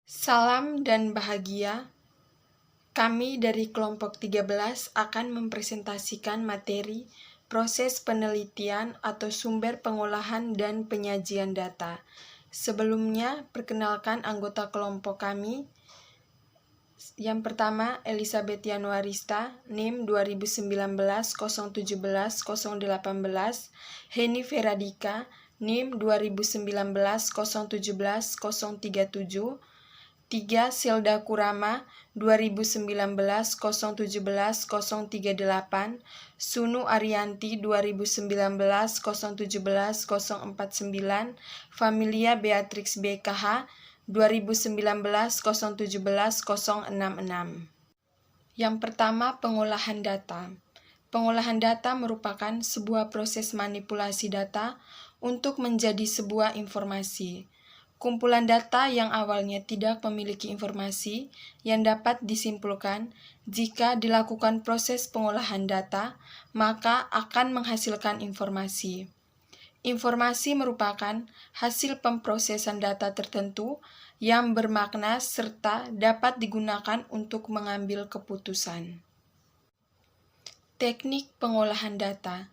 Salam dan bahagia. Kami dari kelompok 13 akan mempresentasikan materi proses penelitian atau sumber pengolahan dan penyajian data. Sebelumnya, perkenalkan anggota kelompok kami. Yang pertama, Elizabeth Yanuarista, NIM 2019-017-018, Heni Feradika, NIM 2019-017-037, 3. Silda Kurama 2019-017-038, Sunu Arianti 2019-017-049, Familia Beatrix BKH 2019-017-066. Yang pertama, pengolahan data. Pengolahan data merupakan sebuah proses manipulasi data untuk menjadi sebuah informasi. Kumpulan data yang awalnya tidak memiliki informasi yang dapat disimpulkan jika dilakukan proses pengolahan data, maka akan menghasilkan informasi. Informasi merupakan hasil pemrosesan data tertentu yang bermakna serta dapat digunakan untuk mengambil keputusan. Teknik pengolahan data.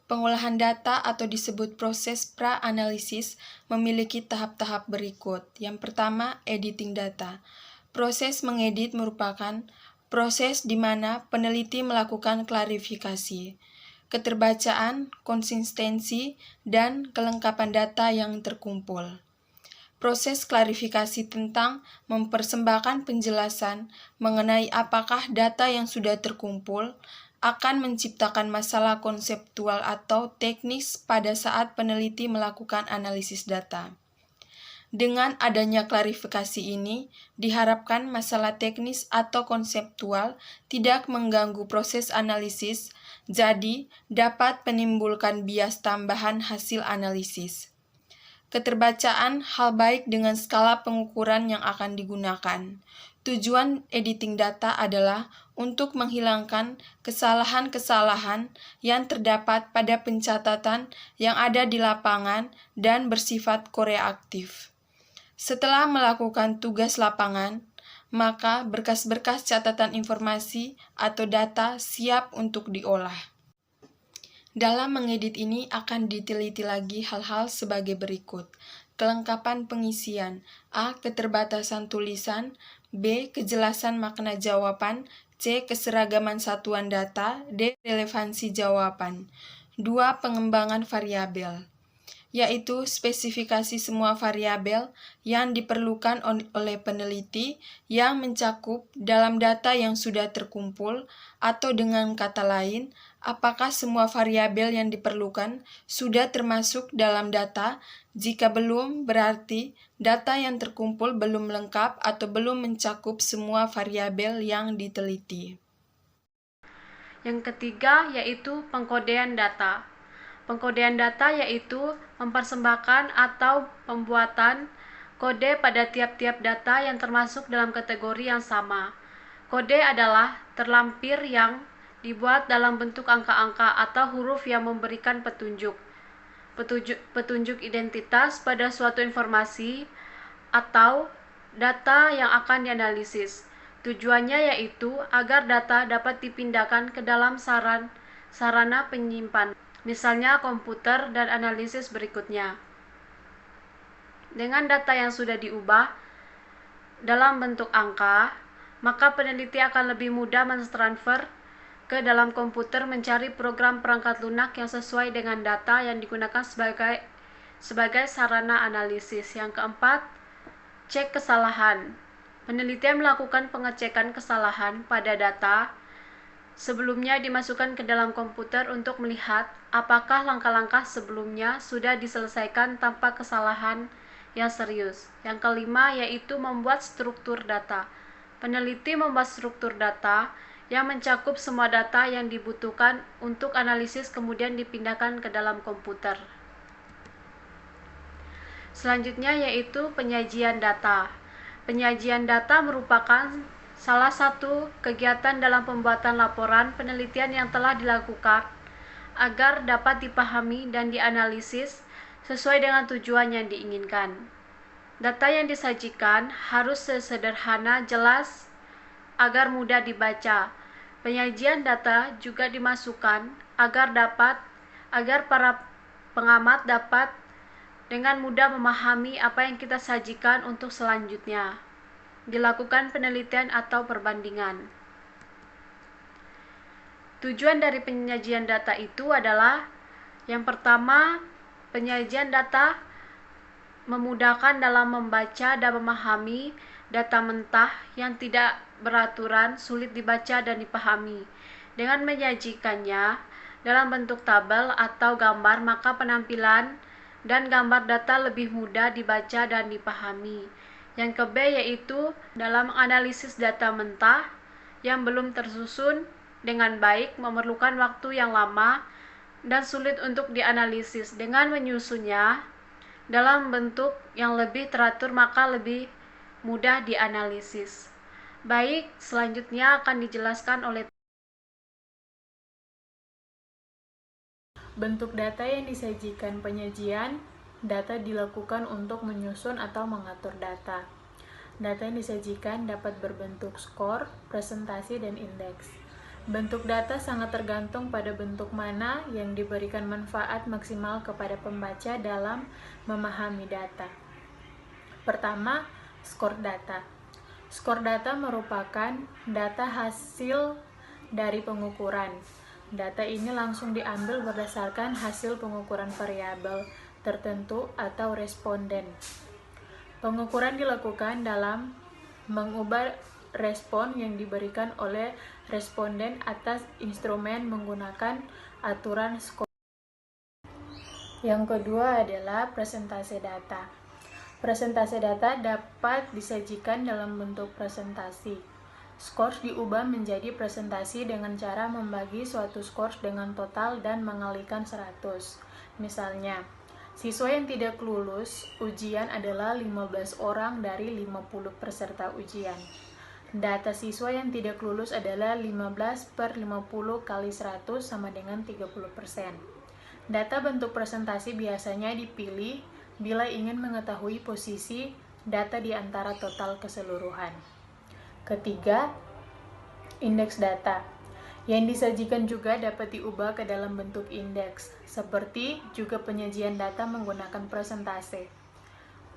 Pengolahan data atau disebut proses pra-analisis memiliki tahap-tahap berikut. Yang pertama, editing data. Proses mengedit merupakan proses di mana peneliti melakukan klarifikasi, keterbacaan, konsistensi, dan kelengkapan data yang terkumpul. Proses klarifikasi tentang mempersembahkan penjelasan mengenai apakah data yang sudah terkumpul akan menciptakan masalah konseptual atau teknis pada saat peneliti melakukan analisis data. Dengan adanya klarifikasi ini, diharapkan masalah teknis atau konseptual tidak mengganggu proses analisis, jadi dapat menimbulkan bias tambahan hasil analisis. Keterbacaan hal baik dengan skala pengukuran yang akan digunakan. Tujuan editing data adalah untuk menghilangkan kesalahan-kesalahan yang terdapat pada pencatatan yang ada di lapangan dan bersifat koreaktif. Setelah melakukan tugas lapangan, maka berkas-berkas catatan informasi atau data siap untuk diolah. Dalam mengedit ini akan diteliti lagi hal-hal sebagai berikut. Kelengkapan pengisian. A. Keterbatasan tulisan. B. Kejelasan makna jawaban. C. Keseragaman satuan data. D. Relevansi jawaban. 2. Pengembangan variabel, yaitu spesifikasi semua variabel yang diperlukan oleh peneliti yang mencakup dalam data yang sudah terkumpul, atau dengan kata lain, apakah semua variabel yang diperlukan sudah termasuk dalam data. Jika belum, berarti data yang terkumpul belum lengkap atau belum mencakup semua variabel yang diteliti. Yang ketiga yaitu pengkodean data. Pengkodean data yaitu mempersembahkan atau pembuatan kode pada tiap-tiap data yang termasuk dalam kategori yang sama. Kode adalah terlampir yang dibuat dalam bentuk angka-angka atau huruf yang memberikan petunjuk identitas pada suatu informasi atau data yang akan dianalisis. Tujuannya yaitu agar data dapat dipindahkan ke dalam sarana penyimpan, misalnya komputer dan analisis berikutnya. Dengan data yang sudah diubah dalam bentuk angka, maka peneliti akan lebih mudah mentransfer ke dalam komputer mencari program perangkat lunak yang sesuai dengan data yang digunakan sebagai sarana analisis. Yang keempat, cek kesalahan. Penelitian melakukan pengecekan kesalahan pada data sebelumnya dimasukkan ke dalam komputer untuk melihat apakah langkah-langkah sebelumnya sudah diselesaikan tanpa kesalahan yang serius. Yang kelima yaitu membuat struktur data. Peneliti membuat struktur data yang mencakup semua data yang dibutuhkan untuk analisis kemudian dipindahkan ke dalam komputer. Selanjutnya yaitu penyajian data. Penyajian data merupakan salah satu kegiatan dalam pembuatan laporan penelitian yang telah dilakukan agar dapat dipahami dan dianalisis sesuai dengan tujuan yang diinginkan. Data yang disajikan harus sesederhana, jelas, agar mudah dibaca. Penyajian data juga dimasukkan agar para pengamat dapat dengan mudah memahami apa yang kita sajikan untuk selanjutnya dilakukan penelitian atau perbandingan. Tujuan dari penyajian data itu adalah yang pertama, penyajian data memudahkan dalam membaca dan memahami data mentah yang tidak beraturan, sulit dibaca dan dipahami. Dengan menyajikannya dalam bentuk tabel atau gambar, maka penampilan dan gambar data lebih mudah dibaca dan dipahami. Yang ke B yaitu dalam analisis data mentah yang belum tersusun dengan baik, memerlukan waktu yang lama dan sulit untuk dianalisis. Dengan menyusunnya dalam bentuk yang lebih teratur, maka lebih mudah dianalisis. Baik, selanjutnya akan dijelaskan oleh bentuk data yang disajikan. Penyajian data dilakukan untuk menyusun atau mengatur data. Data yang disajikan dapat berbentuk skor, presentasi, dan indeks. Bentuk data sangat tergantung pada bentuk mana yang diberikan manfaat maksimal kepada pembaca dalam memahami data. Pertama, skor data. Skor data merupakan data hasil dari pengukuran. Data ini langsung diambil berdasarkan hasil pengukuran variabel tertentu atau responden. Pengukuran dilakukan dalam mengubah respon yang diberikan oleh responden atas instrumen menggunakan aturan skor. Yang kedua adalah presentasi data. Presentasi data dapat disajikan dalam bentuk presentasi. Skors diubah menjadi presentasi dengan cara membagi suatu skors dengan total dan mengalikan 100. Misalnya, siswa yang tidak lulus ujian adalah 15 orang dari 50 peserta ujian. Data siswa yang tidak lulus adalah 15/50 kali 100 sama dengan 30%. Data bentuk presentasi biasanya dipilih bila ingin mengetahui posisi data di antara total keseluruhan. Ketiga, indeks data. Yang disajikan juga dapat diubah ke dalam bentuk indeks, seperti juga penyajian data menggunakan presentase.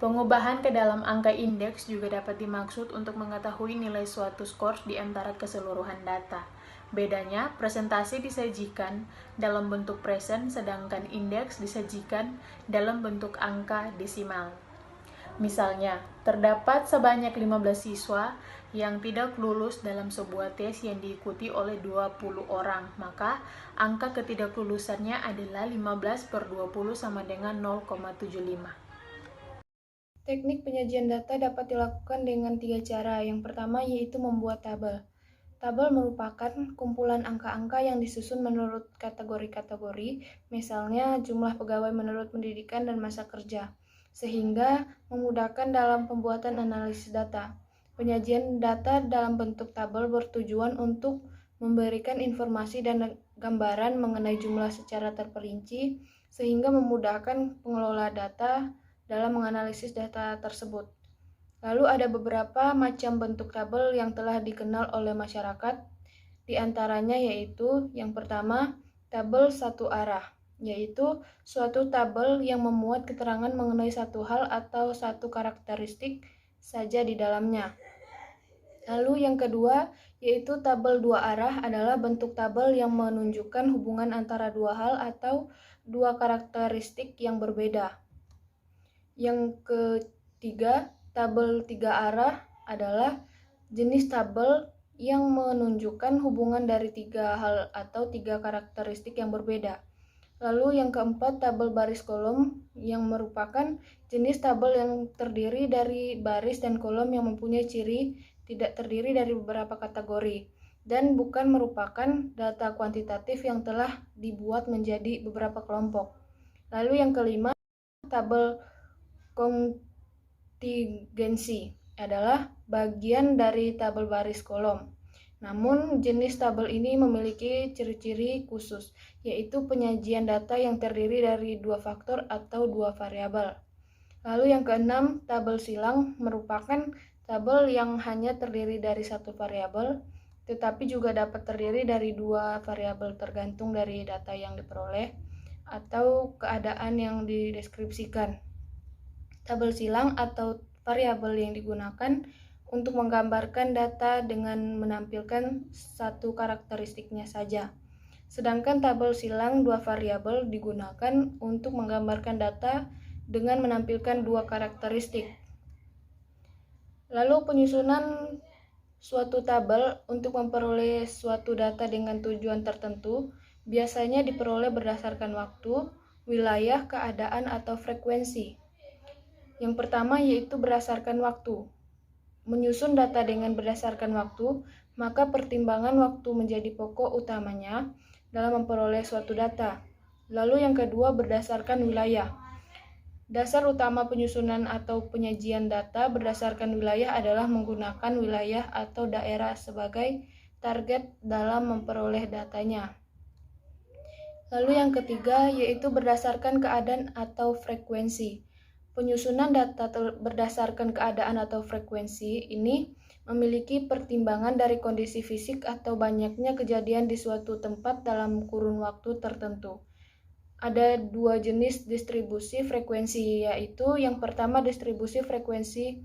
Pengubahan ke dalam angka indeks juga dapat dimaksud untuk mengetahui nilai suatu skor di antara keseluruhan data. Bedanya, presentasi disajikan dalam bentuk present, sedangkan indeks disajikan dalam bentuk angka desimal. Misalnya, terdapat sebanyak 15 siswa yang tidak lulus dalam sebuah tes yang diikuti oleh 20 orang, maka angka ketidaklulusannya adalah 15/20 sama dengan 0,75. Teknik penyajian data dapat dilakukan dengan 3 cara. Yang pertama yaitu membuat tabel. Tabel merupakan kumpulan angka-angka yang disusun menurut kategori-kategori, misalnya jumlah pegawai menurut pendidikan dan masa kerja, sehingga memudahkan dalam pembuatan analisis data. Penyajian data dalam bentuk tabel bertujuan untuk memberikan informasi dan gambaran mengenai jumlah secara terperinci, sehingga memudahkan pengelola data dalam menganalisis data tersebut. Lalu ada beberapa macam bentuk tabel yang telah dikenal oleh masyarakat, di antaranya yaitu yang pertama, tabel satu arah, yaitu suatu tabel yang memuat keterangan mengenai satu hal atau satu karakteristik saja di dalamnya. Lalu yang kedua, yaitu tabel dua arah adalah bentuk tabel yang menunjukkan hubungan antara dua hal atau dua karakteristik yang berbeda. Yang ketiga, tabel tiga arah adalah jenis tabel yang menunjukkan hubungan dari tiga hal atau tiga karakteristik yang berbeda. Lalu yang keempat, tabel baris kolom yang merupakan jenis tabel yang terdiri dari baris dan kolom yang mempunyai ciri tidak terdiri dari beberapa kategori dan bukan merupakan data kuantitatif yang telah dibuat menjadi beberapa kelompok. Lalu yang kelima, tabel kontingensi adalah bagian dari tabel baris kolom. Namun, jenis tabel ini memiliki ciri-ciri khusus, yaitu penyajian data yang terdiri dari dua faktor atau dua variabel. Lalu yang keenam, tabel silang merupakan tabel yang hanya terdiri dari satu variabel, tetapi juga dapat terdiri dari dua variabel tergantung dari data yang diperoleh atau keadaan yang dideskripsikan. Tabel silang atau variabel yang digunakan untuk menggambarkan data dengan menampilkan satu karakteristiknya saja. Sedangkan tabel silang dua variabel digunakan untuk menggambarkan data dengan menampilkan dua karakteristik. Lalu penyusunan suatu tabel untuk memperoleh suatu data dengan tujuan tertentu biasanya diperoleh berdasarkan waktu, wilayah, keadaan, atau frekuensi. Yang pertama yaitu berdasarkan waktu. Menyusun data dengan berdasarkan waktu, maka pertimbangan waktu menjadi pokok utamanya dalam memperoleh suatu data. Lalu yang kedua berdasarkan wilayah. Dasar utama penyusunan atau penyajian data berdasarkan wilayah adalah menggunakan wilayah atau daerah sebagai target dalam memperoleh datanya. Lalu yang ketiga yaitu berdasarkan keadaan atau frekuensi. Penyusunan data berdasarkan keadaan atau frekuensi ini memiliki pertimbangan dari kondisi fisik atau banyaknya kejadian di suatu tempat dalam kurun waktu tertentu. Ada dua jenis distribusi frekuensi, yaitu yang pertama distribusi frekuensi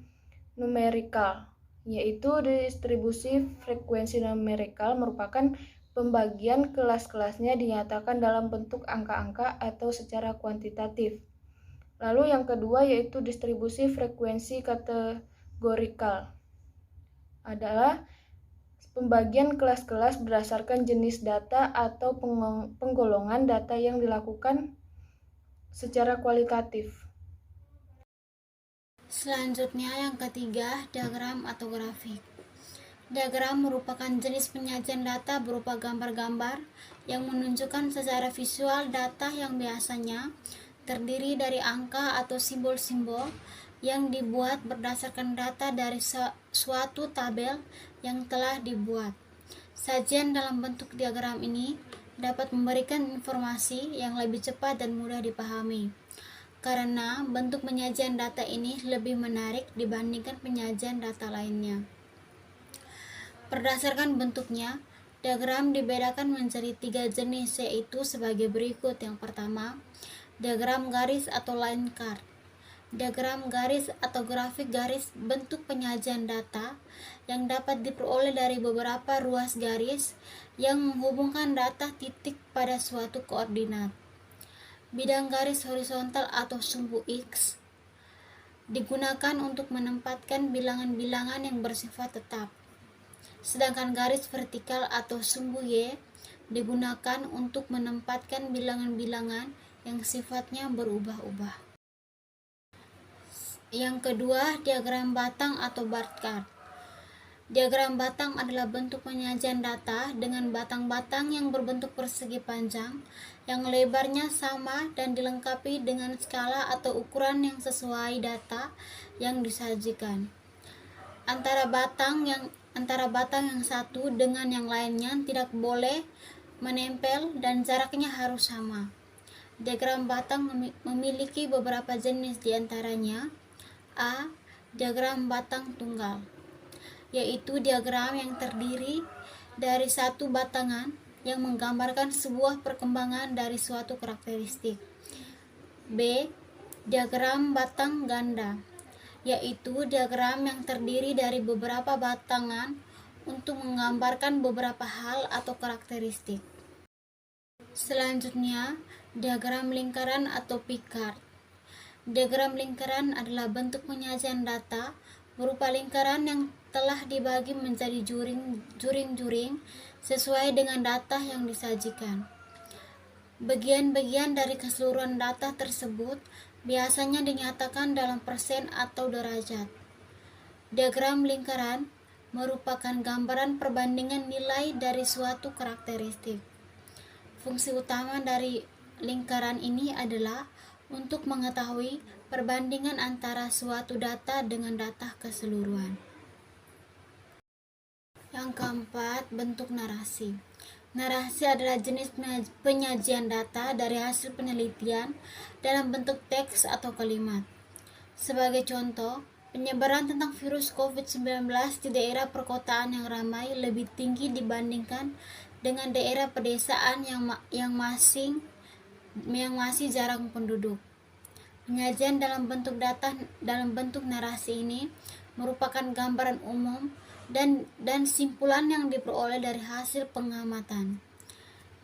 numerikal, yaitu distribusi frekuensi numerikal merupakan pembagian kelas-kelasnya dinyatakan dalam bentuk angka-angka atau secara kuantitatif. Lalu yang kedua yaitu distribusi frekuensi kategorikal, adalah pembagian kelas-kelas berdasarkan jenis data atau penggolongan data yang dilakukan secara kualitatif. Selanjutnya yang ketiga, diagram atau grafik. Diagram merupakan jenis penyajian data berupa gambar-gambar yang menunjukkan secara visual data yang biasanya terdiri dari angka atau simbol-simbol yang dibuat berdasarkan data dari suatu tabel yang telah dibuat. Sajian dalam bentuk diagram ini dapat memberikan informasi yang lebih cepat dan mudah dipahami, karena bentuk penyajian data ini lebih menarik dibandingkan penyajian data lainnya. Berdasarkan bentuknya, diagram dibedakan menjadi 3 jenis, yaitu sebagai berikut. Yang pertama, diagram garis atau line chart. Diagram garis atau grafik garis bentuk penyajian data yang dapat diperoleh dari beberapa ruas garis yang menghubungkan data titik pada suatu koordinat. Bidang garis horizontal atau sumbu X digunakan untuk menempatkan bilangan-bilangan yang bersifat tetap. Sedangkan garis vertikal atau sumbu Y digunakan untuk menempatkan bilangan-bilangan yang sifatnya berubah-ubah. Yang kedua, diagram batang atau bar chart. Diagram batang adalah bentuk penyajian data dengan batang-batang yang berbentuk persegi panjang, yang lebarnya sama dan dilengkapi dengan skala atau ukuran yang sesuai data yang disajikan. Antara batang yang satu dengan yang lainnya tidak boleh menempel dan jaraknya harus sama. Diagram batang memiliki beberapa jenis, diantaranya A. Diagram batang tunggal, yaitu diagram yang terdiri dari satu batangan yang menggambarkan sebuah perkembangan dari suatu karakteristik. B. Diagram batang ganda, yaitu diagram yang terdiri dari beberapa batangan untuk menggambarkan beberapa hal atau karakteristik. Selanjutnya, diagram lingkaran atau pie chart. Diagram lingkaran adalah bentuk penyajian data berupa lingkaran yang telah dibagi menjadi juring-juring sesuai dengan data yang disajikan. Bagian-bagian dari keseluruhan data tersebut biasanya dinyatakan dalam persen atau derajat. Diagram lingkaran merupakan gambaran perbandingan nilai dari suatu karakteristik. Fungsi utama dari lingkaran ini adalah untuk mengetahui perbandingan antara suatu data dengan data keseluruhan. Yang keempat, bentuk narasi. Narasi adalah jenis penyajian data dari hasil penelitian dalam bentuk teks atau kalimat. Sebagai contoh, penyebaran tentang virus COVID-19 di daerah perkotaan yang ramai lebih tinggi dibandingkan dengan daerah pedesaan yang masih jarang penduduk. Penyajian dalam bentuk narasi ini merupakan gambaran umum dan simpulan yang diperoleh dari hasil pengamatan.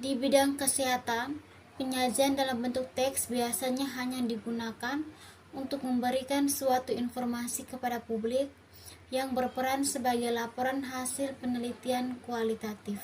Di bidang kesehatan, penyajian dalam bentuk teks biasanya hanya digunakan untuk memberikan suatu informasi kepada publik yang berperan sebagai laporan hasil penelitian kualitatif.